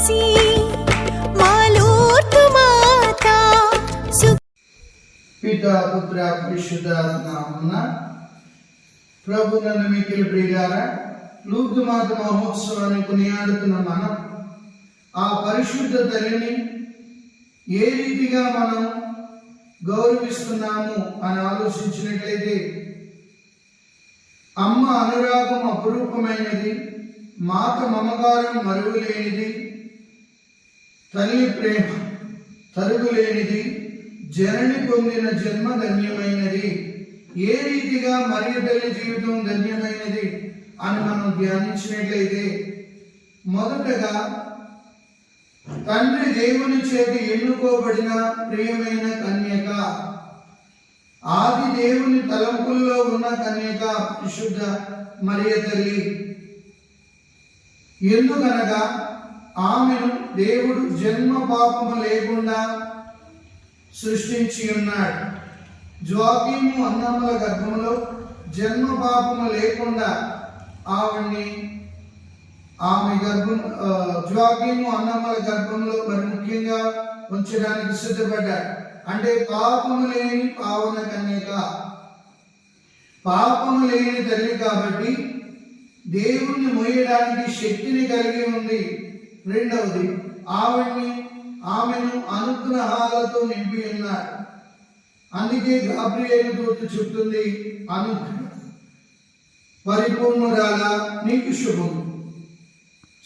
वासी मालूर्तु माता पिता पुत्र परिशुद्धात्मा नामమున ప్రభువునందు మిక్కిలి ప్రియులారా, లూర్దు మాత మహోత్సవాన్ని కొనియాడుతున్న మనం ఆ పరిశుద్ధ తల్లిని ఏ రీతిగా మనం గౌరవిస్తున్నాము అని ఆలోచించినట్లయితే, అమ్మ అనురాగం అపురూపమైనది, మాత మమకారం మరువులేనిది, తల్లి ప్రేమ తరుగులేనిది, జనని పొందిన జన్మ ధన్యమైనది. ఏ రీతిగా మరియ తల్లి జీవితం ధన్యమైనది అని మనం ధ్యానించినట్లయితే, మొదటగా తండ్రి దేవుని చేత ఎన్నుకోబడిన ప్రియమైన కన్యక, ఆది దేవుని తలంపుల్లో ఉన్న కన్యక పరిశుద్ధ మరియ తల్లి. ఎందుకనగా ఆమెను దేవుడు జన్మ పాపము లేకుండా సృష్టించి ఉన్నాడు. జ్వాకీము అన్నమ్మల గర్భంలో జన్మ పాపము లేకుండా జ్వాకీము అన్నమ్మల గర్భంలో మరి ముఖ్యంగా ఉంచడానికి సిద్ధపడ్డాడు. అంటే పాపము లేని పావన కన్యక, పాపము లేని తల్లి కాబట్టి దేవుణ్ణి మోయడానికి శక్తిని కలిగి ఉంది. రెండవది, ఆమెను అనుగ్రహాలతో నింపి ఉన్నారు. అందుకే గాబ్రియేలు దూత చెప్తుంది, పరిపూర్ణురాలా నీకు శుభం.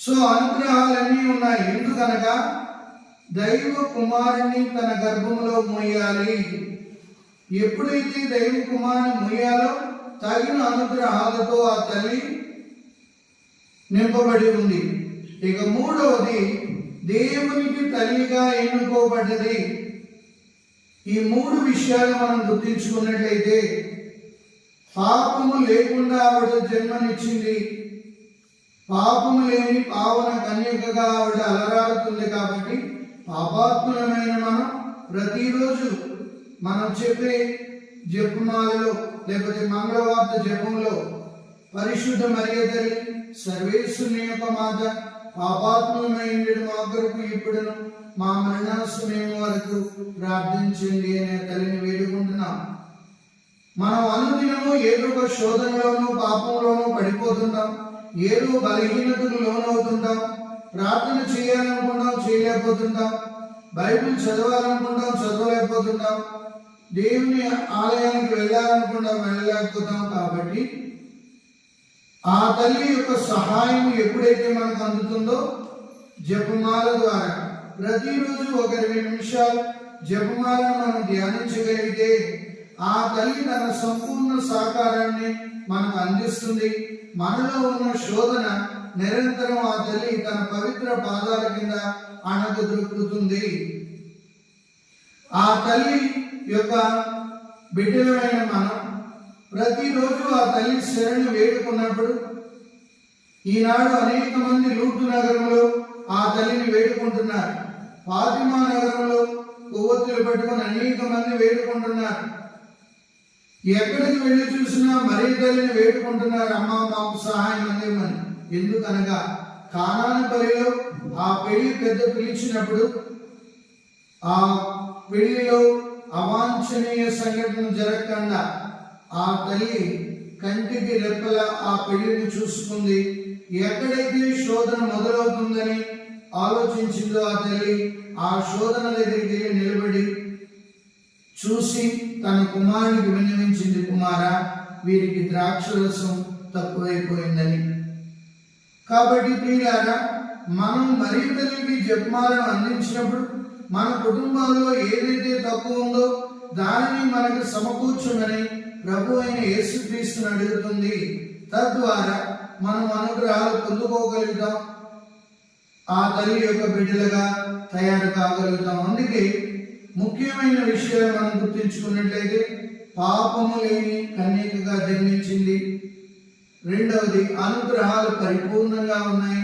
సో అనుగ్రహాలన్నీ ఉన్నాయి. ఎందుకనగా దైవ కుమారుని తన గర్భంలో మోయాలి. ఎప్పుడైతే దైవ కుమారుని మోయాలో తగిన అనుగ్రహాలతో ఆ తల్లి నింపబడి ఉంది. ఇక మూడవది, దేవునికి తల్లిగా ఎన్నుకోబడ్డది. ఈ మూడు విషయాలు మనం గుర్తించుకున్నట్లయితే, పాపము లేకుండా ఆవిడ జన్మనిచ్చింది, పాపము లేని పావన కన్యకగా ఆవిడ అలరాడుతుంది. కాబట్టి పాపాత్ములమైన మనం ప్రతిరోజు మనం చెప్పే జపమాలలో లేకపోతే మంగళవార్త జపంలో పరిశుద్ధ మరియ తల్లి సర్వేశ్వరుని యొక్క మాత, పాపాత్ములమైన మా కొరకు ఇప్పుడును మా మరణ సమయం వరకు ప్రార్థించండి అనే తల్లిని వేడుకుంటున్నాం. మనం అనుదినము ఏదో ఒక శోధనలోనూ పాపంలోనూ పడిపోతుంటాం, ఏదో బలహీనతకు లోనవుతుంటాం. ప్రార్థన చేయాలనుకుంటాం, చేయలేకపోతుంటాం. బైబిల్ చదవాలనుకుంటాం, చదవలేకపోతుంటాం. దేవుని ఆలయానికి వెళ్ళాలనుకుంటాం, వెళ్ళలేకపోతాం. కాబట్టి ఆ తల్లి యొక్క సహాయం ఎప్పుడైతే మనకు అందుతుందో, జపమాల ద్వారా ప్రతిరోజు ఒక 20 నిమిషాలు జపమాలను మనం ధ్యానించగలిగితే ఆ తల్లి తన సంపూర్ణ సహకారాన్ని మనకు అందిస్తుంది. మనలో ఉన్న శోధన నిరంతరం ఆ తల్లి తన పవిత్ర పాదాల కింద అణగదొక్కుతుంది. ఆ తల్లి యొక్క బిడ్డలమైన మనం ప్రతిరోజు ఆ తల్లి శరణు వేడుకున్నప్పుడు, ఈనాడు అనేక మంది లూర్దు నగరంలో ఆ తల్లిని వేడుకుంటున్నారు. ఫాతిమా నగరంలో కొవ్వొత్తులు పట్టుకుని అనేక మంది వేడుకుంటున్నారు. ఎక్కడికి వెళ్ళి చూసినా మరియ తల్లిని వేడుకుంటున్నారు, అమ్మ మాకు సహాయం అందేమని. ఎందుకనగా కానాను పల్లిలో ఆ పెళ్లి పెద్ద పిలిచినప్పుడు ఆ పెళ్లిలో అవాంఛనీయ సంఘటన జరగకుండా ఆ తల్లి కంటికి రెప్పలా ఆ పెళ్లిని చూసుకుంది. ఎక్కడైతే శోధన మొదలవుతుందని ఆలోచించిందో ఆ తల్లి ఆ శోధన దగ్గరికి నిలబడి చూసి తన కుమారునికి విన్నవించింది, కుమారా, వీరికి ద్రాక్షరసం తక్కువైపోయిందని. కాబట్టి ప్రియులారా, మనం మరియ తల్లికి జపమాలను అందించినప్పుడు మన కుటుంబాల్లో ఏదైతే తక్కువ ఉందో దానిని మనకు సమకూర్చమని ప్రభు అయిన యేసుక్రీస్తుని అడుగుతుంది. తద్వారా మనం అనుగ్రహాలు పొందుకోగలుగుతాం, ఆ తల్లి యొక్క బిడ్డలుగా తయారు కాగలుగుతాం. అందుకే ముఖ్యమైన విషయాలు మనం గుర్తించుకున్నట్లయితే, పాపము లేని కన్యకగా జన్మించింది. రెండవది, అనుగ్రహాలు పరిపూర్ణంగా ఉన్నాయి.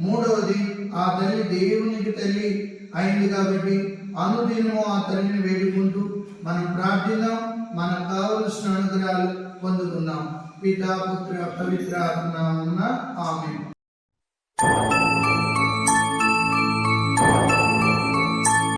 మూడవది, ఆ తల్లి దేవునికి తల్లి అయింది. కాబట్టి అనుదినము ఆ తల్లిని వేడుకుంటూ మనం ప్రార్థిద్దాం, మనకు కావలసిన అనుగ్రహాలు పొందుకుందాం. పితా పుత్ర పవిత్ర ఆత్మ నామమున ఆమేన్.